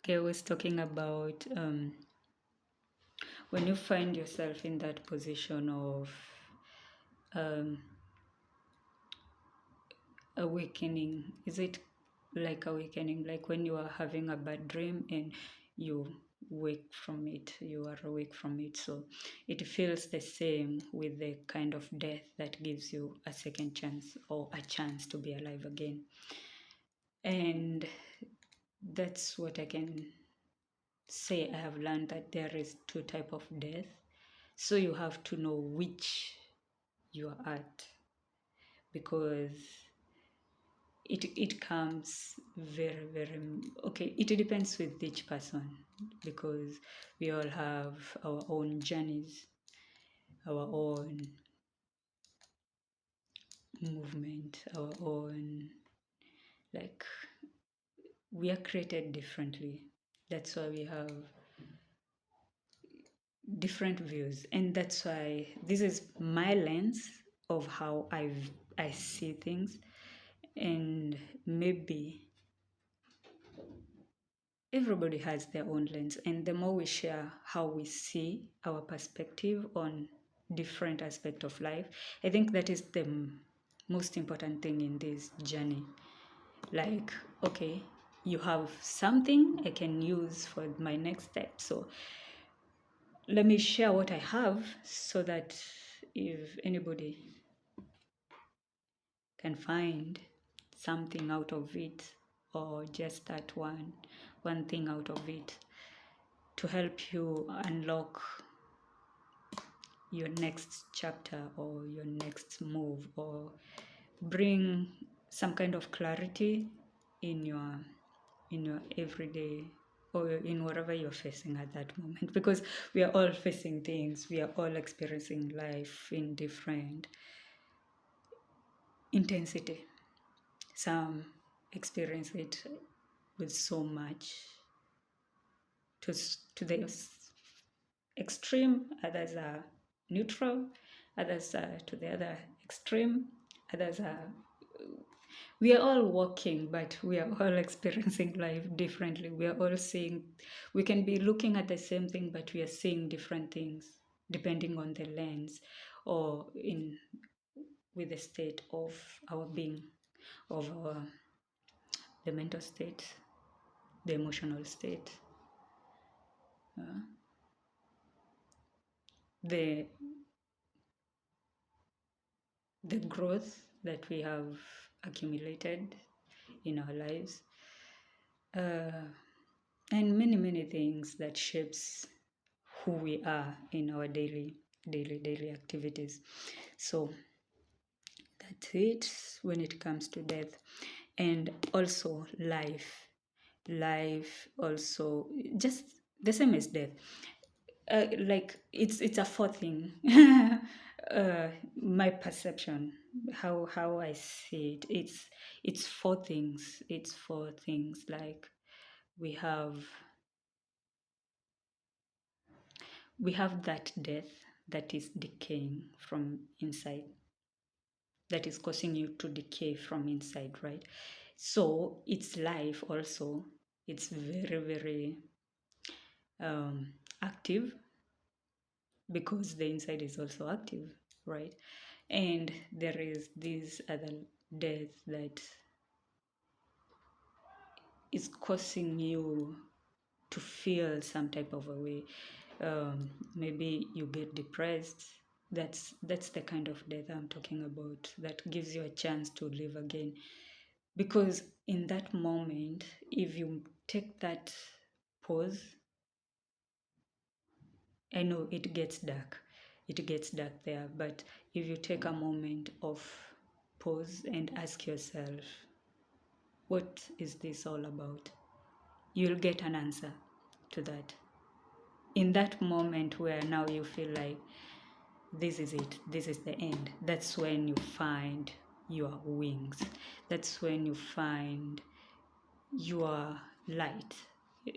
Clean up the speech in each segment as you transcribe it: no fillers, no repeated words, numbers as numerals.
Okay, I was talking about when you find yourself in that position of um, awakening. Is it like awakening, like when you are having a bad dream and you wake from it, you are awake from it? So it feels the same with the kind of death that gives you a second chance or a chance to be alive again. And that's what I can say. I have learned that there is two type of death, so you have to know which you are at, because it comes very okay. It depends with each person, because we all have our own journeys, our own movement, our own, like, we are created differently. That's why we have different views, and that's why this is my lens of how I see things. And maybe everybody has their own lens, and the more we share how we see our perspective on different aspects of life, I think that is the most important thing in this journey. Like, okay, you have something I can use for my next step, so let me share what I have, so that if anybody can find something out of it, or just that one thing out of it, to help you unlock your next chapter or your next move, or bring some kind of clarity in your everyday, or in whatever you're facing at that moment, because we are all facing things, we are all experiencing life in different intensity. Some experience it with so much to the extreme, others are neutral, others are to the other extreme, others are. We are all walking, but we are all experiencing life differently. We are all seeing, we can be looking at the same thing, but we are seeing different things depending on the lens, or in with the state of our being, of the mental state, the emotional state, uh, the the growth that we have accumulated in our lives, uh, and many things that shapes who we are in our daily activities. So that's it when it comes to death. And also life also just the same as death. Like, it's a fourth thing. My perception, how I see it, it's four things. It's four things. Like, we have that death that is decaying from inside, that is causing you to decay from inside, right? So it's life also. It's very active, because the inside is also active, right? And there is this other death that is causing you to feel some type of a way. Maybe you get depressed. That's the kind of death I'm talking about, that gives you a chance to live again. Because in that moment, if you take that pause, I know it gets dark. It gets dark there. But if you take a moment of pause and ask yourself, what is this all about? You'll get an answer to that. In that moment where now you feel like this is it, this is the end, that's when you find your wings. That's when you find your light.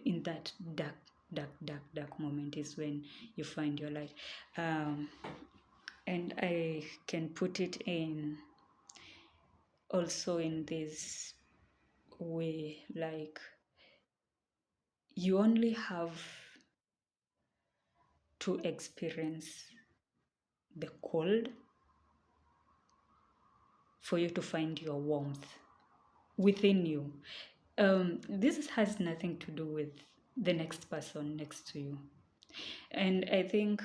In that dark moment is when you find your light. And I can put it in also in this way, like, you only have to experience the cold for you to find your warmth within you. This has nothing to do with the next person next to you. And I think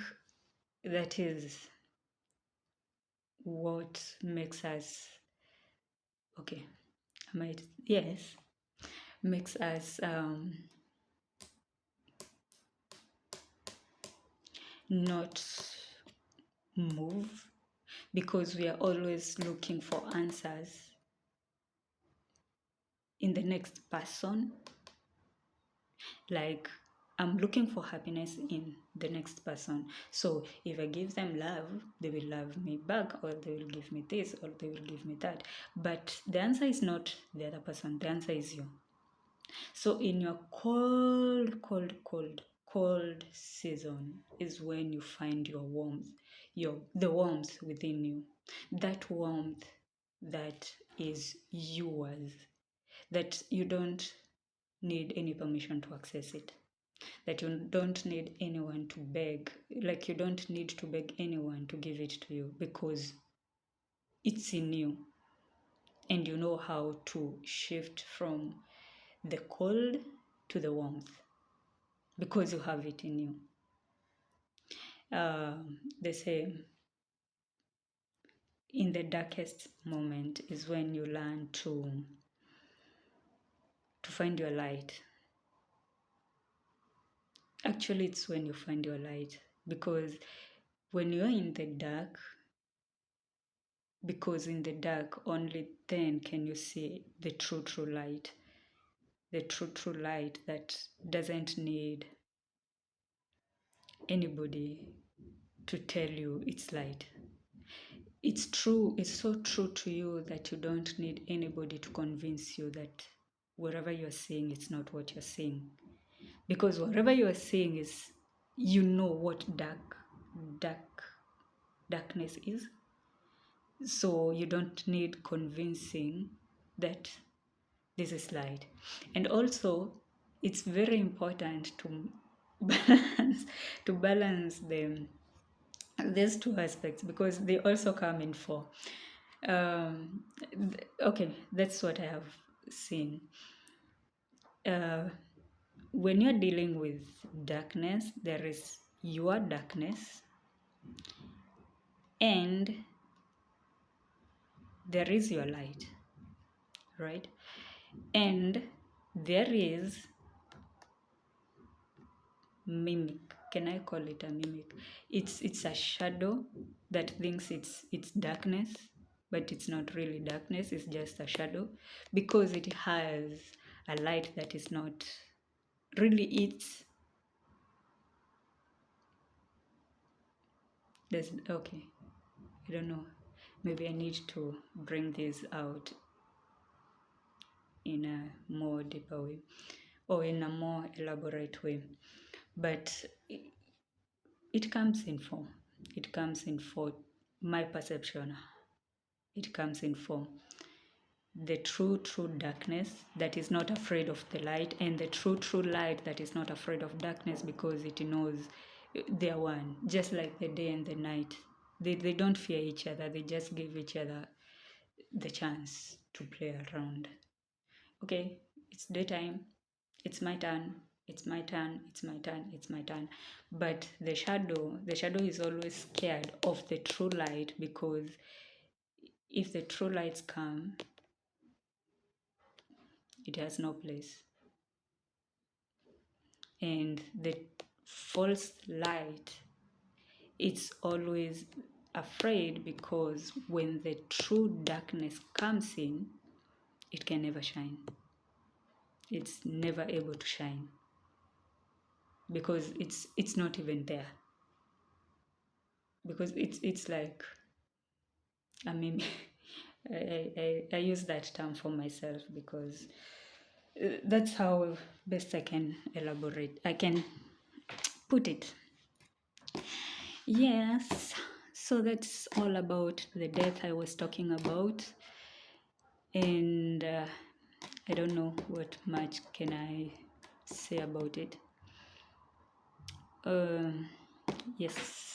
that is what makes us, okay, yes, makes us not move, because we are always looking for answers in the next person. Like, I'm looking for happiness in the next person. So if I give them love, they will love me back, or they will give me this, or they will give me that. But the answer is not the other person, the answer is you. So in your cold season is when you find your warmth, the warmth within you. That warmth that is yours, that you don't need any permission to access it, that you don't need anyone to beg, like you don't need to beg anyone to give it to you, because it's in you, and you know how to shift from the cold to the warmth because you have it in you. They say in the darkest moment is when you learn to find your light. Actually, it's when you find your light, because when you're in the dark, because in the dark only then can you see the true light, the true light that doesn't need anybody to tell you it's light. It's true, it's so true to you that you don't need anybody to convince you that whatever you're seeing, it's not what you're seeing. Because whatever you're seeing is, you know what darkness is. So you don't need convincing that this is light. And also, it's very important to balance them, these two aspects, because they also come in four. Okay, that's what I have seen. When you're dealing with darkness, there is your darkness, and there is your light, right? And there is mimic. Can I call it a mimic? It's a shadow that thinks it's darkness, but it's not really darkness, it's just a shadow, because it has a light that is not really its. Okay, I don't know, maybe I need to bring this out in a more deeper way, or in a more elaborate way. But it comes in form. It comes in form. My perception, it comes in form. The true darkness that is not afraid of the light, and the true light that is not afraid of darkness, because it knows they are one, just like the day and the night. They don't fear each other, they just give each other the chance to play around. Okay, it's daytime, it's my turn, it's my turn, it's my turn, it's my turn. But the shadow is always scared of the true light, because if the true lights come, it has no place. And the false light, it's always afraid, because when the true darkness comes in, it can never shine. It's never able to shine, because it's not even there, because it's like, I mean, I use that term for myself, because that's how best I can put it. Yes, so that's all about the death I was talking about. And I don't know what much can I say about it. Um, yes,